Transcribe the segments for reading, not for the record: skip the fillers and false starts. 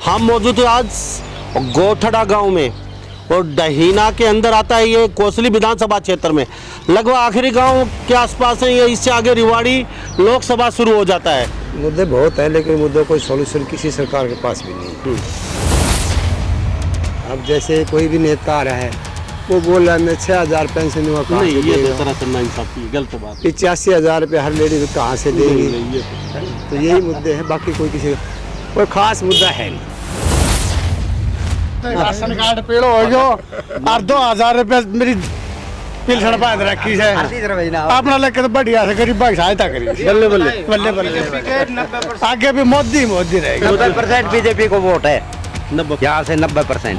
हम मौजूद हैं आज गोठड़ा गांव में और डहीना के अंदर आता है ये कोसली विधानसभा क्षेत्र में। लगभग आखिरी गांव के आसपास है ये, इससे आगे रिवाड़ी लोकसभा शुरू हो जाता है। मुद्दे बहुत है लेकिन मुद्दों को सॉल्यूशन किसी सरकार के पास भी नहीं। अब जैसे कोई भी नेता आ रहा है वो बोल रहा है मैं 6,000 पेंशन दूंगा, कहाँ से ये देगा? सरासर नाइंसाफी है, गलत बात है। 85,000 रुपये हर लेडी को कहाँ से देगी? तो यही मुद्दे हैं, बाकी कोई कोई खास मुद्दा है नहीं। राशन कार्ड पेड़ हो गयो और 2,000 रुपये मेरी पेंशन बांध रखी है अपना लेके तो बढ़िया से गरीब की सहायता करी। बल्ले बल्ले बल्ले बल्ले आगे भी मोदी मोदी रहेगा। 90% बीजेपी को वोट है, 90 यहाँ से 90%।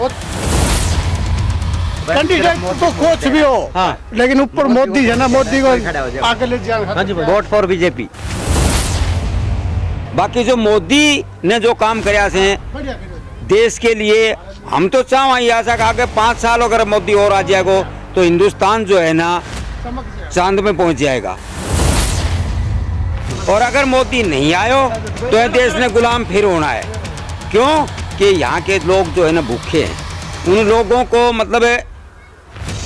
कैंडिडेट तो कुछ भी हो लेकिन ऊपर मोदी है ना, मोदी को आगे ले जाना। Vote for BJP. बाकी जो मोदी ने जो काम कराया से देश के लिए, हम तो चाह यहाँ से आगे 5 साल अगर मोदी और आ जाएगा तो हिंदुस्तान जो है ना चांद में पहुंच जाएगा। और अगर मोदी नहीं आयो तो ये देश ने गुलाम फिर होना है। क्यों कि यहाँ के लोग जो है ना भूखे हैं, उन लोगों को मतलब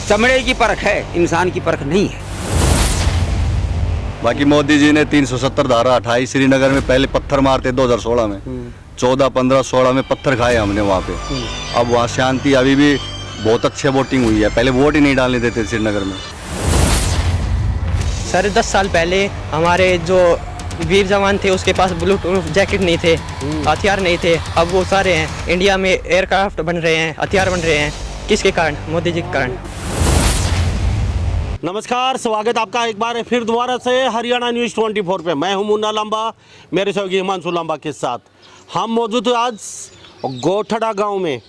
चमड़े की परख है, इंसान की परख नहीं है। बाकी मोदी जी ने 370 धारा 28 श्रीनगर में पहले पत्थर मारते 2016 में, 14, 15, 16 में पत्थर खाए हमने वहाँ पे। अब वहाँ शांति, अभी भी बहुत अच्छे वोटिंग हुई है। पहले वोट ही नहीं डालने देते श्रीनगर में। सर 10 साल पहले हमारे जो वीर जवान थे उसके पास ब्लूटूथ जैकेट नहीं थे, हथियार नहीं थे। अब वो सारे हैं इंडिया में एयरक्राफ्ट बन रहे हैं, हथियार बन रहे हैं। किसके कारण? मोदी जी के कारण। नमस्कार, स्वागत आपका एक बार फिर दोबारा से हरियाणा न्यूज़ 24 पे। मैं हूं मुन्ना लांबा, मेरे सहयोगी हिमांशु लांबा के साथ। हम मौजूद हैं आज गोठड़ा गांव में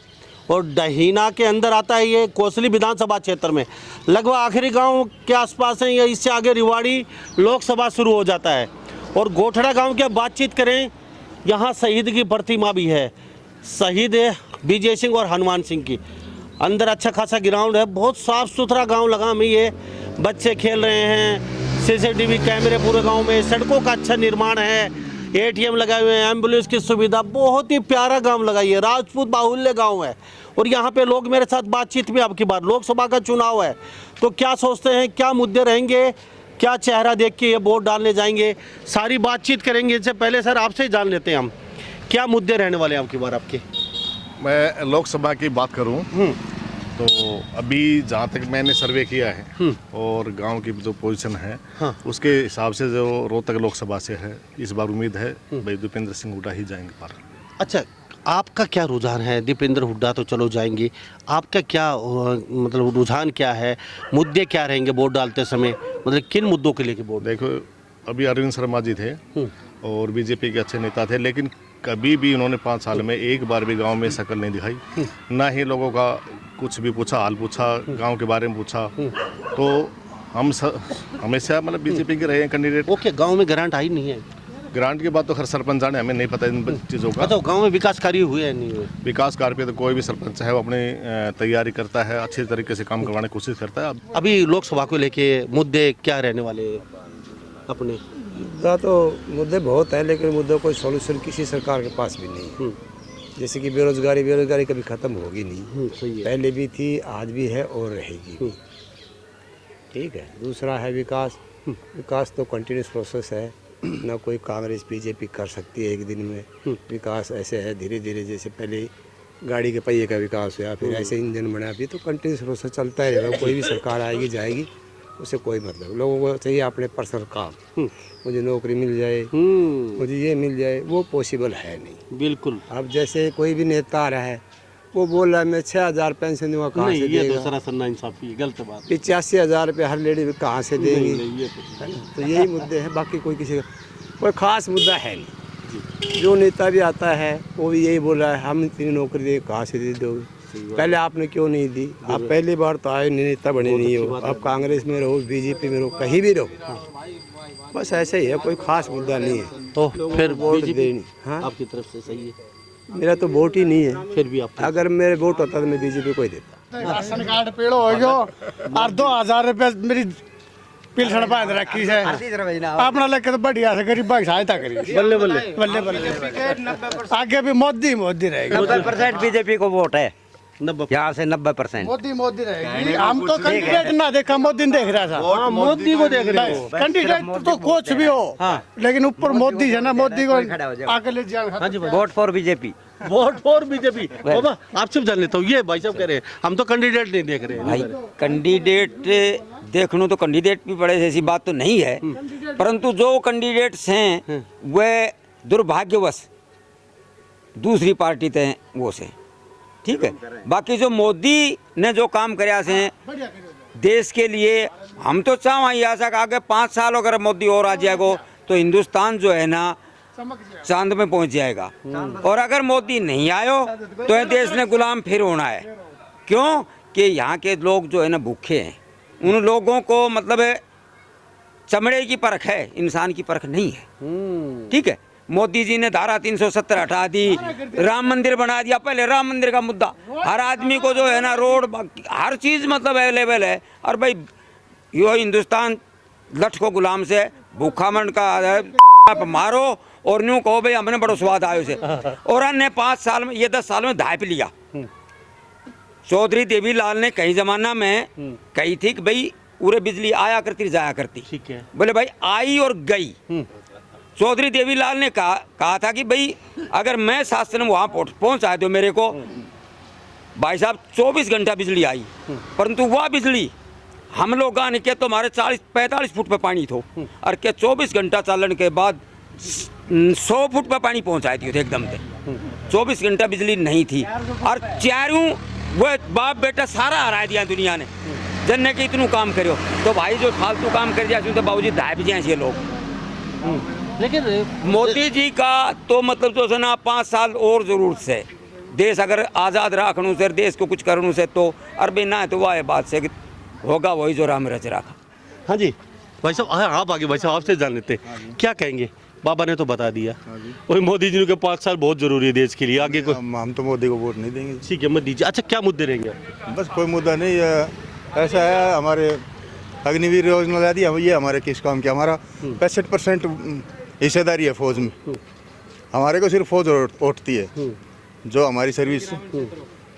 और डहीना के अंदर आता है ये कोसली विधानसभा क्षेत्र में। लगभग आखिरी गांव के आसपास है ये, इससे आगे रिवाड़ी लोकसभा शुरू हो जाता है। और गोठड़ा गांव की बातचीत करें, यहाँ शहीद की प्रतिमा भी है, शहीद है विजय सिंह और हनुमान सिंह की। अंदर अच्छा खासा ग्राउंड है, बहुत साफ़ सुथरा गांव लगा हमें ये। बच्चे खेल रहे हैं, सीसीटीवी कैमरे पूरे गांव में, सड़कों का अच्छा निर्माण है, एटीएम लगाए हुए हैं, एम्बुलेंस की सुविधा, बहुत ही प्यारा गांव लगा ये। राजपूत बाहुल्य गांव है और यहाँ पे लोग मेरे साथ बातचीत में, अब की बार लोकसभा का चुनाव है तो क्या सोचते हैं, क्या मुद्दे रहेंगे, क्या चेहरा देख के ये वोट डालने जाएंगे, सारी बातचीत करेंगे। इससे पहले सर आपसे ही जान लेते हैं हम, क्या मुद्दे रहने वाले हैं अब की बार आपके? मैं लोकसभा की बात करूं तो अभी जहाँ तक मैंने सर्वे किया है और गांव की जो पोजीशन है उसके हिसाब से जो रोहतक लोकसभा से है, इस बार उम्मीद है भाई दीपेंद्र सिंह हुड्डा ही जाएंगे पार। अच्छा, आपका क्या रुझान है? दीपेंद्र हुड्डा तो चलो जाएंगे, आपका क्या मतलब रुझान क्या है, मुद्दे क्या रहेंगे वोट डालते समय, मतलब किन मुद्दों के लेके वोट? देखो, अभी अरविंद शर्मा जी थे और बीजेपी के अच्छे नेता थे, लेकिन कभी भी उन्होंने 5 साल में एक बार भी गांव में शक्ल नहीं दिखाई, ना ही लोगों का कुछ भी पूछा, हाल पूछा, गांव के बारे में पूछा। तो हम हमेशा मतलब बीजेपी के रहे हैं कैंडिडेट। ओके, गांव में ग्रांट आई नहीं है? ग्रांट की बात तो खैर सरपंच जाने, हमें नहीं पता इन चीज़ों का। तो गांव में विकास कार्य हुए हैं नहीं हुए? विकास कार्य पे तो कोई भी सरपंच है वो अपनी तैयारी करता है, अच्छे तरीके से काम करवाने की कोशिश करता है। अभी लोकसभा को लेके मुद्दे क्या रहने वाले अपने? तो मुद्दे बहुत है लेकिन मुद्दों को सॉल्यूशन किसी सरकार के पास भी नहीं। जैसे कि बेरोजगारी कभी ख़त्म होगी नहीं, सही है। पहले भी थी, आज भी है और रहेगी भी। ठीक है। दूसरा है विकास तो कंटिन्यूस प्रोसेस है, ना कोई कांग्रेस बीजेपी कर सकती है एक दिन में। विकास ऐसे है धीरे धीरे, जैसे पहले गाड़ी के पहिए का विकास हुआ, फिर ऐसे इंजन बना, भी तो कंटिन्यूस प्रोसेस चलता है रहेगा। कोई भी सरकार आएगी जाएगी, उससे कोई मतलब। लोगों को चाहिए अपने पर्सनल काम, मुझे नौकरी मिल जाए, मुझे ये मिल जाए, वो पॉसिबल है नहीं। बिल्कुल। अब जैसे कोई भी नेता आ रहा है वो बोल रहा है मैं 6,000 पेंशन दूंगा, कहाँ से ये देगा? तो सरासर नाइंसाफी है, गलत बात है। 85,000 रुपये हर लेडी को कहाँ से देगी? ये है ना? तो यही मुद्दे हैं, बाकी कोई खास मुद्दा है नहीं। जो नेता भी आता है वो भी यही बोल रहा है हम इतनी नौकरी दे, कहाँ से दे दोगे? पहले आपने क्यों नहीं दी? आप पहली बार तो आए, नेता बने नहीं हो, आप कांग्रेस में रहो, बीजेपी में रहो, कहीं भी रहो, बस ऐसे ही है, कोई खास मुद्दा नहीं है। तो फिर वोट बीजेपी देनी। हाँ, आपकी तरफ से सही है। मेरा तो वोट ही नहीं है। फिर भी आप अगर मेरे वोट होता तो मैं बीजेपी को ही देता। राशन कार्ड पेड़ हो गयो और 2,000 रुपये मेरी पिलसन बांध रखी है अपना लेके तो बढ़िया से गरीबा की सहायता करी बल्ले बल्ले बल्ले बल्ले आगे भी मोदी मोदी रहेगी 90% बीजेपी को वोट है 90 यहाँ से 90%। मोदी मोदी रहेगी हम तो कैंडिडेट ना देखा मोदी ने देख रहा था हाँ, मोदी को देख रहे हो कैंडिडेट तो कुछ भी हो लेकिन ऊपर मोदी है ना मोदी को आगे ले जाना vote for BJP. Vote for BJP. बाबा आप सिर्फ जान लेता हूँ ये भाई साहब कह रहे हैं हम तो कैंडिडेट नहीं देख रहे हैं भाई कैंडिडेट देख लूँ तो कैंडिडेट भी बड़े ऐसी बात तो नहीं है, परंतु जो कैंडिडेट्स हैं वे दुर्भाग्यवश दूसरी पार्टी थे वो से, ठीक है। बाकी जो मोदी ने जो काम कराया से देश के लिए, हम तो चाह ही आशा आगे 5 साल अगर मोदी और आ जाएगा तो हिंदुस्तान जो है ना चांद में पहुंच जाएगा। और अगर मोदी नहीं आयो तो ये देश ने गुलाम फिर होना है। क्यों कि यहाँ के लोग जो है ना भूखे हैं, उन लोगों को मतलब चमड़े की परख है, इंसान की परख नहीं है, ठीक है। मोदी जी ने धारा 370 हटा दी, राम मंदिर बना दिया। पहले राम मंदिर का मुद्दा, हर आदमी को जो है ना रोड हर चीज़ मतलब अवेलेबल है। और भाई यो हिंदुस्तान लठ को गुलाम से भूखा मरण का मारो और न्यू कहो भाई हमने बड़ो स्वाद आयो से। और अन्य 5 साल में ये 10 साल में धाप लिया। चौधरी देवीलाल ने कई जमाना में कही थी कि भाई पूरे बिजली आया करती जाया करती, ठीक है। बोले भाई आई और गई। चौधरी देवीलाल ने कहा था कि भाई अगर मैं शासन में वहाँ पहुँचा दो मेरे को, भाई साहब 24 घंटा बिजली आई, परंतु वह बिजली हम लोग गाने के तो हमारे 40-45 फुट पे पानी थो और के 24 घंटा चलन के बाद 100 फुट पे पानी पहुँचाई थी एकदम से। 24 घंटा बिजली नहीं थी और चारों वो बाप बेटा सारा हरा दिया दुनिया ने, जन्ने के इतनू काम करो तो भाई जो फालतू काम कर दिया तो बाबूजी धाप जाए ये लोग। लेकिन मोदी जी का तो मतलब जो है ना 5 साल और जरूरत से देश अगर आज़ाद रखने से, देश को कुछ करने से तो अरबी ना है तो वह बात से होगा वही जो राम रच रखा। हाँ जी भाई साहब, आप आगे भाई साहब आपसे जान लेते हैं क्या कहेंगे। बाबा ने तो बता दिया वही मोदी जी के 5 साल बहुत जरूरी है देश के लिए, आगे को हम तो मोदी को वोट नहीं देंगे। ठीक है मत दीजिए। अच्छा क्या मुद्दे रहेंगे? बस कोई मुद्दा नहीं है, ऐसा है हमारे अग्निवीर योजना ला दिया, ये हमारे किस काम किया। हमारा 65% हिस्सेदारी है फौज में, हमारे को सिर्फ फौज उठती है। जो हमारी सर्विस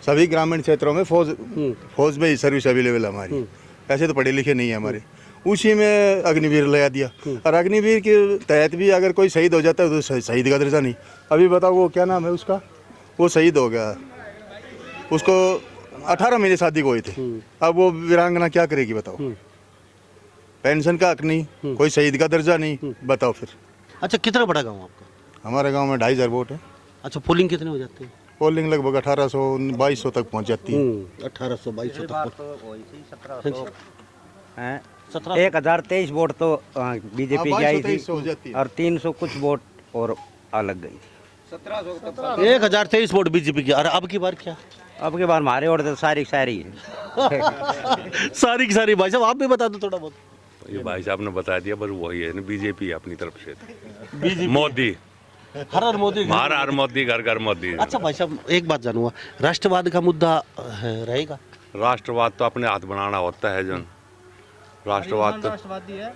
सभी ग्रामीण क्षेत्रों में फौज में ही सर्विस अवेलेबल है हमारी। ऐसे तो पढ़े लिखे नहीं है हमारे, उसी में अग्निवीर लगा दिया। और अग्निवीर के तहत भी अगर कोई शहीद हो जाता है तो शहीद का दर्जा नहीं। अभी बताओ वो क्या नाम है उसका, वो शहीद हो गया, उसको 18 महीने शादी को हुए थे, अब वो वीरांगना क्या करेगी बताओ। पेंशन का हक नहीं, कोई शहीद का दर्जा नहीं, बताओ फिर। अच्छा कितना बड़ा गाँव आपका? हमारे गांव में 2500 वोट है। अच्छा पोलिंग कितने हो जाते हैं? पोलिंग लगभग 1800-2200 तक पहुंच जाती है। 1800-2200 तक। 1023 वोट तो बीजेपी की आई हो जाती थी है। और 300 कुछ वोट और अलग गई। 1023 वोट बीजेपी की। अरे अब की बार क्या? अब के बाद हमारे वोट तो सारी सारी है। सारी की सारी। भाई साहब आप भी बता दो थोड़ा बहुत। ये भाई साहब ने बता दिया, बस वही है ना, बीजेपी अपनी तरफ से मोदी, हर हर मोदी, हर हर मोदी, घर घर मोदी। अच्छा भाई साहब एक बात जानूंगा, राष्ट्रवाद का मुद्दा रहेगा? राष्ट्रवाद तो अपने हाथ बनाना होता है जन, राष्ट्रवाद तो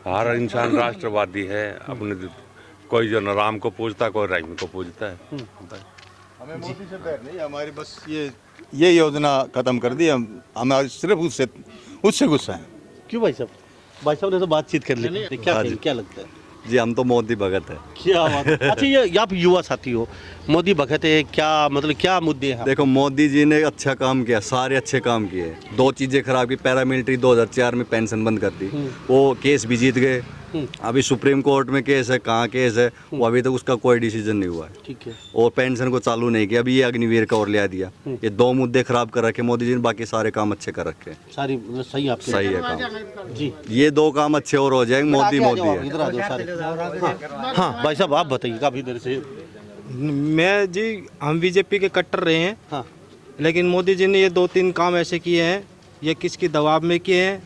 हर इंसान राष्ट्रवादी है। अपने कोई जो न राम को पूजता, कोई राम को पूजता है। हमें मोदी से डर नहीं, हमारी बस ये योजना खत्म कर दी। हम आज सिर्फ उससे गुस्सा है। क्यों भाई साहब? भाई साहब ने तो बातचीत कर ली, क्या लगता है? जी हम तो मोदी भगत है। क्या बात है। अच्छा ये आप युवा साथी हो, मोदी भगत है, क्या मतलब क्या मुद्दे हैं? देखो मोदी जी ने अच्छा काम किया, सारे अच्छे काम किए। 2 चीज़ें खराब की, पैरामिलिट्री 2004 में पेंशन बंद कर दी, वो केस भी जीत गए। अभी सुप्रीम कोर्ट में केस है, कहाँ केस है, वो अभी तक उसका कोई डिसीजन नहीं हुआ है। ठीक है। और पेंशन को चालू नहीं किया, अभी ये अग्निवीर का और लिया दिया। ये 2 मुद्दे खराब कर रखे मोदी जी ने, बाकी सारे काम अच्छे कर रखे। सारी मतलब सही आपके सही है काम जी। ये 2 काम अच्छे और हो जाएंगे। मोदी है। इधर आ जाओ सारे। हाँ भाई साहब आप बताइए, काफी देर से। मैं जी हम बीजेपी के कट्टर रहे हैं। हाँ। लेकिन मोदी जी ने ये 2-3 काम ऐसे किए हैं, ये किसकी दबाव में किए हैं,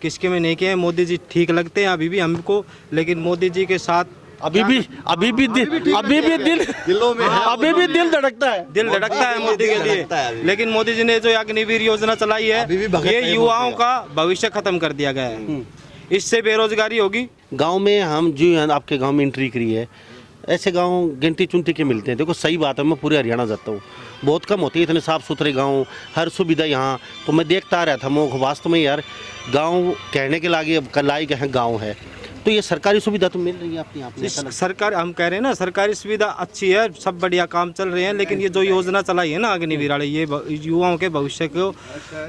किसके में नहीं किए हैं। मोदी जी ठीक लगते हैं अभी भी हमको, लेकिन मोदी जी के साथ अभी भी दिलों में अभी भी दिल धड़कता है, दिल धड़कता है मोदी के लिए। लेकिन मोदी जी ने जो अग्निवीर योजना चलाई है, ये युवाओं का भविष्य खत्म कर दिया गया है। इससे बेरोजगारी होगी। गांव में हम जो आपके गांव में एंट्री करी है, ऐसे गांव गिनती चुनती के मिलते हैं। देखो सही बात है, मैं पूरे हरियाणा जाता हूँ, बहुत कम होती है इतने साफ़ सुथरे गांव, हर सुविधा यहाँ। तो मैं देखता आ रहा था, मैं वास्तव में यार गांव कहने के लायक है गांव है। तो ये सरकारी सुविधा तो मिल रही है आपके यहाँ पे? सरकार, हम कह रहे हैं ना सरकारी सुविधा अच्छी है, सब बढ़िया काम चल रहे हैं, लेकिन ये जो योजना चलाई है ना अग्निवीर वाली, ये युवाओं के भविष्य को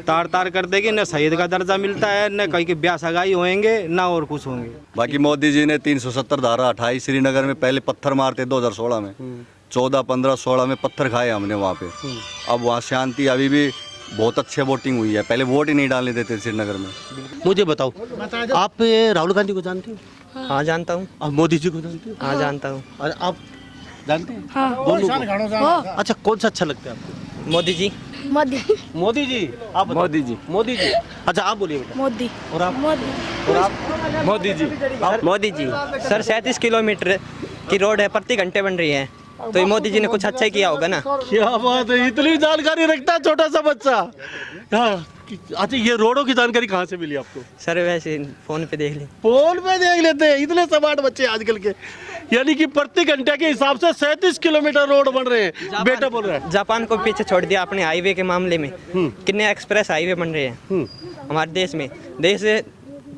तार तार कर देगी। न शहीद का दर्जा मिलता है, न कहीं के ब्याह सगाई होंगे, ना और कुछ होंगे। बाकी मोदी जी ने 370 धारा हटाई। श्रीनगर में पहले पत्थर मारते 2016 में, 14, 15, 16 में पत्थर खाए हमने वहाँ पे। अब वहाँ शांति, अभी भी बहुत अच्छे वोटिंग हुई है। पहले वोट ही नहीं डालने देते श्रीनगर में। मुझे बताओ, आप राहुल गांधी को जानते हो? हाँ जानता हूँ। और मोदी जी को जानते हो? हाँ जानता हूँ। और आप जानते हैं? हाँ। दोनों को? अच्छा, कौन सा अच्छा लगता है आपको? मोदी जी। मोदी जी। आप मोदी जी। मोदी जी। अच्छा आप बोलिए बेटा। मोदी। और आप? मोदी। और आप? मोदी जी। मोदी जी। सर 37 किलोमीटर की रोड है, प्रति घंटे बन रही है, तो ये मोदी जी ने कुछ अच्छा ही किया होगा ना। क्या बात है, इतनी जानकारी रखता है छोटा सा बच्चा। हाँ, अच्छा ये रोडों की जानकारी कहाँ से मिली आपको? सर वैसे फ़ोन पे देख ली। फोन पे देख लेते हैं, इतने स्मार्ट बच्चे आजकल के। यानी कि प्रति घंटे के हिसाब से 37 किलोमीटर रोड बन रहे हैं। बेटा बोल रहा है जापान को पीछे छोड़ दिया अपने हाईवे के मामले में। कितने एक्सप्रेस हाईवे बन रहे हैं हमारे देश में। देश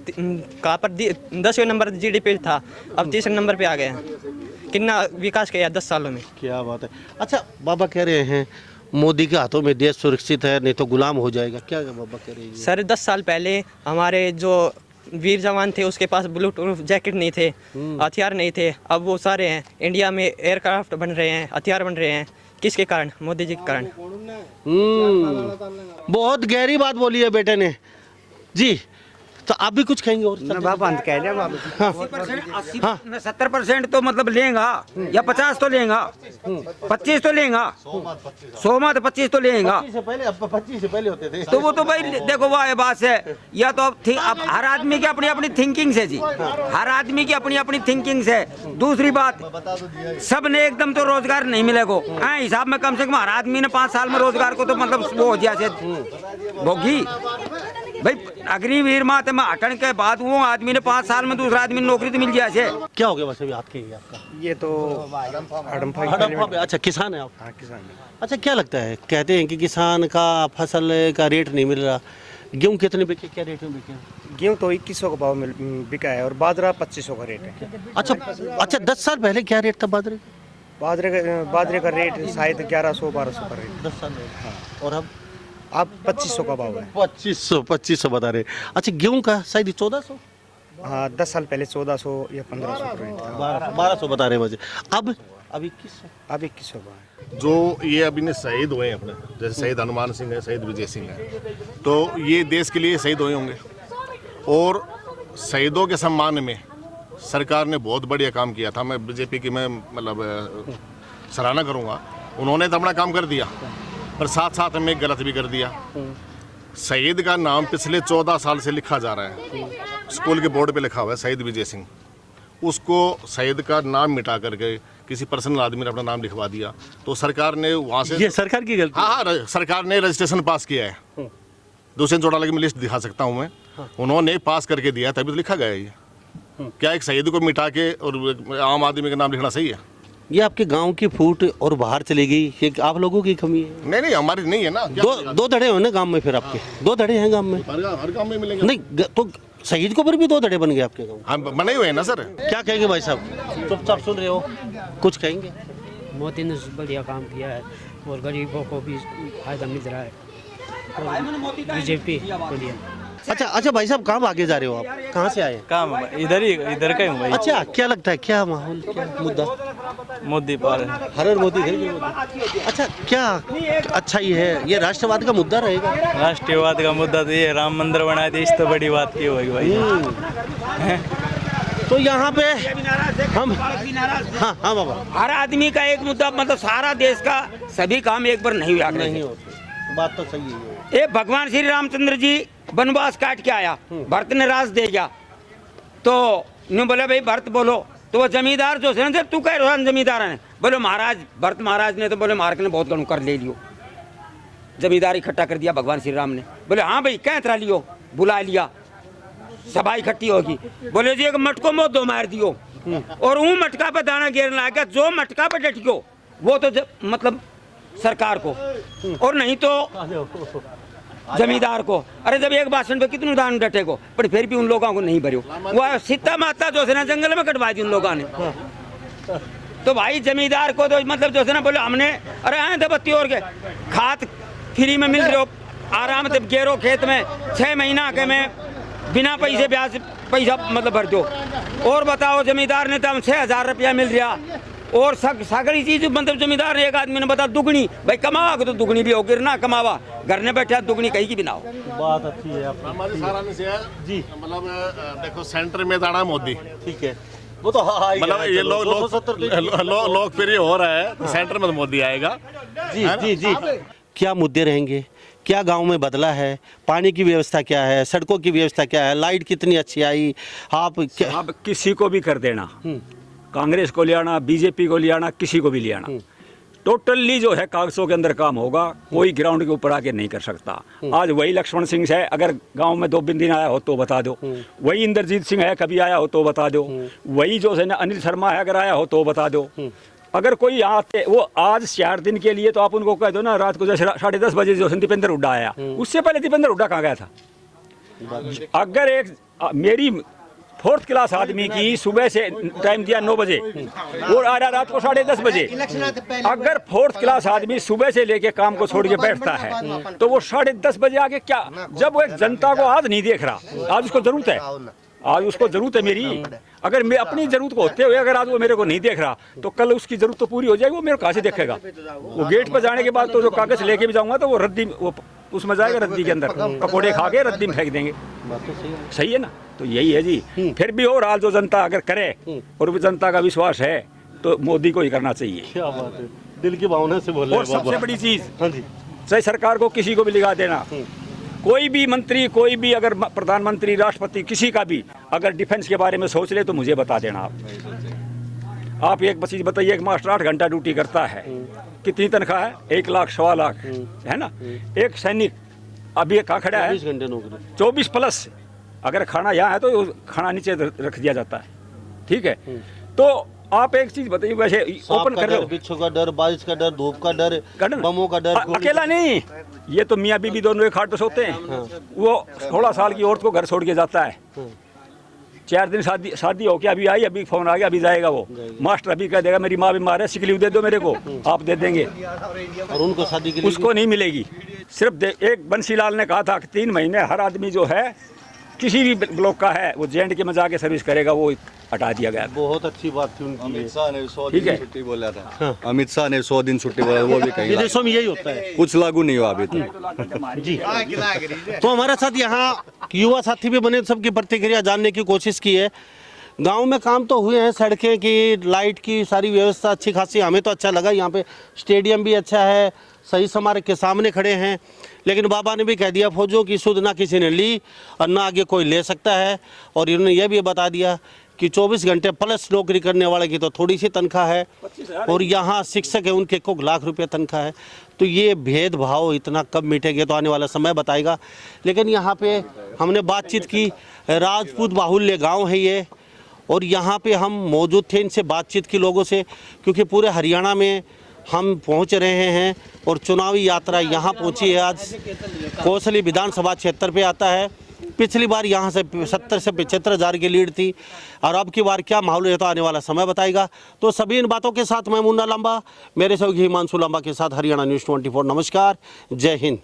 कहाँ पर 10वें नंबर GDP था, अब 3रे नंबर पे आ गए हैं। कितना विकास किया 10 सालों में। क्या बात है। अच्छा बाबा कह रहे हैं मोदी के हाथों में देश सुरक्षित है, नहीं तो गुलाम हो जाएगा, क्या बाबा कह रहे हैं? सर 10 साल पहले हमारे जो वीर जवान थे उसके पास ब्लूटूथ जैकेट नहीं थे, हथियार नहीं थे, अब वो सारे हैं। इंडिया में एयरक्राफ्ट बन रहे हैं, हथियार बन रहे हैं, किसके कारण? मोदी जी के कारण। बहुत गहरी बात बोली है बेटे ने जी। तो आप भी कुछ कहेंगे? और कह लिया हाँ। 70% तो मतलब लेगा, या 50 तो लेगा, 25 तो लेगा, 100 में तो 25 तो लेगा। 25 से पहले होते थे तो वो तो भाई देखो वाह बात है, या तो अब हर आदमी की अपनी अपनी थिंकिंग से जी, हर आदमी की अपनी अपनी थिंकिंग से। दूसरी बात, सब ने एकदम तो रोजगार नहीं मिलेगा। हिसाब में कम से कम हर आदमी ने 5 साल में रोजगार को तो मतलब वो हो जाए भोगी भाई। अग्निवीर माते में हटन के बाद वो आदमी ने 5 साल में दूसरा आदमी नौकरी तो मिल जाए। क्या हो गया वैसे भी हाथ के आपका? ये तो हड़प्पा पे। अच्छा किसान है आप? हाँ किसान है। अच्छा क्या लगता है, कहते हैं कि किसान का फसल का रेट नहीं मिल रहा, गेहूँ कितने बिके, क्या रेट में बिके? गेहूँ तो 2100 का भाव बिका है और बाजरा 2500 का रेट है। अच्छा 10 साल पहले क्या रेट था बाजरे का? बाजरे का रेट शायद 1100-1200 का रेट 10 साल पहले। हाँ। और अब 2500 का भाव है। 2500 बता रहे। अच्छा गेहूं का शायद 1400? हाँ 10 साल पहले 1400 या 1500 का रेट था। 1200 बता रहे मुझे। अब 2100 का है। जो ये अभी ने शहीद हुए हैं अपने, जैसे शहीद हनुमान सिंह है, शहीद विजय सिंह है, तो ये देश के लिए शहीद हुए होंगे। और शहीदों के सम्मान में सरकार ने बहुत बढ़िया काम किया था। मैं बीजेपी की मैं मतलब सराहना करूँगा। उन्होंने तो अपना काम कर दिया, पर साथ साथ में गलत भी कर दिया। शहीद का नाम पिछले 14 साल से लिखा जा रहा है, स्कूल के बोर्ड पे लिखा हुआ है शहीद विजय सिंह। उसको शहीद का नाम मिटा करके किसी पर्सनल आदमी ने अपना नाम लिखवा दिया। तो सरकार ने वहाँ से, ये सरकार की गलती? हाँ, सरकार ने रजिस्ट्रेशन पास किया है। दूसरे चौटाला की मैं लिस्ट दिखा सकता हूँ मैं। उन्होंने पास करके दिया, तभी तो लिखा गया है ये। क्या एक शहीद को मिटा के और आम आदमी का नाम लिखना सही है? ये आपके गांव की फूट और बाहर चली गई, ये आप लोगों की कमी है? नहीं हमारी नहीं है ना। दो धड़े हो ना गांव में, फिर आपके 2 धड़े हैं गांव में? हर गांव में मिलेंगे। नहीं तो शहीद को पर भी 2 धड़े बन गए आपके गांव? हाँ बने हुए हैं ना सर। क्या कहेंगे भाई साहब, चुपचाप सुन रहे हो, कुछ कहेंगे? मोदी ने बढ़िया काम किया है और गरीबों को भी फायदा मिल रहा है। बीजेपी बढ़िया। अच्छा भाई साहब, काम आगे जा रहे हो आप, कहाँ से आए? काम इधर का हूँ भाई। अच्छा क्या लगता है, क्या माहौल, क्या मुद्दा? मोदी पर हर मोदी मोदी। अच्छा क्या अच्छा ही है, ये राष्ट्रवाद का मुद्दा रहेगा? राष्ट्रवाद का मुद्दा तो ये राम मंदिर बना दिया, इस तो बड़ी बात की होगी भाई। तो यहाँ पे हम हाँ बाबा, हर आदमी का एक मुद्दा, मतलब सारा देश का सभी काम एक बार नहीं होते। बात तो सही है। ये भगवान श्री रामचंद्र जी वनवास काट के आया, भरत ने राज दे गया, तो यूँ बोले भाई भरत बोलो, तो वो जमींदार जो है, तू कह रहा जमींदार है, बोले महाराज, भरत महाराज ने तो बोले महाराज ने बहुत गणु कर ले लियो, जमींदार इकट्ठा कर दिया भगवान श्री राम ने। बोले हाँ भाई क्या तरह लियो, बुला लिया, सभा इकट्ठी होगी, बोले जी एक मटको मत दो मार दियो, और वो मटका पे दाना गिरने लगा, जो मटका पे डटियो वो तो मतलब सरकार को, और नहीं तो जमींदार को। अरे जब एक भाषण पे कितने दान डटे को, पर फिर भी उन लोगों को नहीं भरियो। वह सीता माता जो है ना जंगल में कटवा दी उन लोगों ने। तो भाई जमींदार को तो मतलब जो है ना बोले हमने, अरे आए थे बत्ती और के खाद फ्री में मिल रहे हो, आराम से गेरो खेत में 6 महीना के में बिना पैसे ब्याज पैसा मतलब भर दो। और बताओ जमींदार ने तो हम 6,000 रुपया मिल रहा, और सगड़ी चीज मतलब जमींदार एक आदमी ने बता दुगनी, भाई कमाओगे तो दुगनी भी हो, गिरना कमावा घर ने बैठा दुगनी कहीं की बिनाओ। बात अच्छी है हमारे सारा से जी, मतलब देखो सेंटर में दाना मोदी, ठीक है, वो तो मतलब ये लोकप्रिय हो रहा है, सेंटर में तो मोदी आएगा। जी जी जी। क्या मुद्दे रहेंगे, क्या गांव में बदला है, पानी की व्यवस्था क्या है, सड़कों की व्यवस्था क्या है, लाइट कितनी अच्छी आई, आप किसी को भी कर देना, कांग्रेस को ले आना, बीजेपी को ले आना, किसी को भी ले आना, टोटली जो है कागजों के अंदर काम होगा, कोई ग्राउंड के ऊपर आके नहीं कर सकता। आज वही लक्ष्मण सिंह है, अगर गांव में 2 दिन आया हो तो बता दो, वही इंद्रजीत सिंह है कभी आया हो तो बता दो, वही जो है ना अनिल शर्मा है अगर आया हो तो बता दो। अगर कोई आते वो आज 4 दिन के लिए तो आप उनको कह दो ना, रात को जैसे 10:30 बजे जो दीपेंद्र हुड्डा आया, उससे पहले दीपेंद्र हुड्डा कहाँ गया था। अगर एक मेरी 4th क्लास आदमी की सुबह से टाइम दिया 9 बजे और आ रहा रात को 10:30 बजे, अगर 4th क्लास आदमी सुबह से लेके काम को छोड़ के बैठता है तो वो 10:30 बजे आके क्या, जब वो एक जनता को आज नहीं देख रहा, आज उसको जरूरत है, आज उसको जरूरत है मेरी, अगर मैं अपनी जरूरत को होते हुए अगर आज वो मेरे को नहीं देख रहा तो कल उसकी जरूरत तो पूरी हो जाएगी, वो मेरे कहाँ से देखेगा। वो गेट पर जाने के बाद तो जो कागज लेके भी जाऊंगा तो वो रद्दी, वो उसमें जाएगा रद्दी के अंदर, पकौड़े खा के रद्दी में फेंक देंगे। सही है ना, तो यही है जी। फिर भी और हाल जो जनता अगर करे और वो जनता का विश्वास है तो मोदी को ही करना चाहिए। क्या बात है, दिल की भावना से बोल रहे और हैं। सबसे बड़ी चीज, हाँ जी, चाहे सरकार को किसी को भी लगा देना, कोई भी मंत्री, कोई भी अगर प्रधानमंत्री, राष्ट्रपति, किसी का भी अगर डिफेंस के बारे में सोच ले तो मुझे बता देना। आप एक चीज बताइए, एक मास्टर 8 घंटा ड्यूटी करता है, कितनी तनख्वाह है? 1 लाख, 1.25 लाख है ना। एक सैनिक अभी कहाँ खड़ा है? 24 घंटे नौकरी, 24 प्लस। अगर खाना यहाँ है तो खाना नीचे रख दिया जाता है, ठीक है। तो आप एक चीज बताइए, वैसे ओपन कर रहे हो, बिच्छू का डर, बारिश का डर, धूप का डर, बमों का डर, अकेला नहीं, ये तो मियाँ बीबी दोनों एक खाट पे सोते हैं। वो 16 साल की औरत को घर छोड़ के जाता है, 4 दिन शादी हो के अभी आई, अभी फोन आ गया, अभी जाएगा वो मास्टर, अभी कह देगा मेरी माँ बीमार है, सिक लीव दे दो मेरे को, आप दे देंगे, और उनको शादी के लिए उसको नहीं मिलेगी। सिर्फ एक बंसीलाल ने कहा था कि 3 महीने हर आदमी जो है किसी भी ब्लॉक का है वो JNK में जाके सर्विस करेगा, वो हटा दिया गया। बहुत अच्छी बात थी उनकी। अमित शाह ने 100 दिन छुट्टी बोला था, अमित शाह ने 100 दिन छुट्टी बोला, वो भी कहीं विदेशों में यही होता है, कुछ लागू नहीं हुआ अभी तक। जी। तो हमारे साथ यहाँ युवा साथी भी बने, सबकी प्रतिक्रिया जानने की कोशिश की है। गांव में काम तो हुए हैं, सड़कें की, लाइट की सारी व्यवस्था अच्छी खासी, हमें तो अच्छा लगा। यहाँ पे स्टेडियम भी अच्छा है, सही समारक के सामने खड़े हैं। लेकिन बाबा ने भी कह दिया, फौजों की सुध ना किसी ने ली और ना आगे कोई ले सकता है। और इन्होंने यह भी बता दिया कि 24 घंटे प्लस नौकरी करने वाले की तो थोड़ी सी तनख्वाह है, और यहाँ शिक्षक है उनके 1 लाख रुपये तनख्वाह है। तो ये भेदभाव इतना कब मिटेंगे तो आने वाला समय बताएगा। लेकिन यहाँ पे हमने बातचीत की, राजपूत बाहुल्य गाँव है ये, और यहाँ पे हम मौजूद थे, इनसे बातचीत की लोगों से, क्योंकि पूरे हरियाणा में हम पहुँच रहे हैं और चुनावी यात्रा यहाँ पहुँची है। आज कोसली विधानसभा क्षेत्र पे आता है। पिछली बार यहाँ से 70 से 75 हज़ार की लीड थी, और अब की बार क्या माहौल रहता आने वाला समय बताएगा। तो सभी इन बातों के साथ मैं मुन्ना लांबा, मेरे सहयोगी हिमांशु लांबा के साथ हरियाणा न्यूज़ 24। नमस्कार, जय हिंद।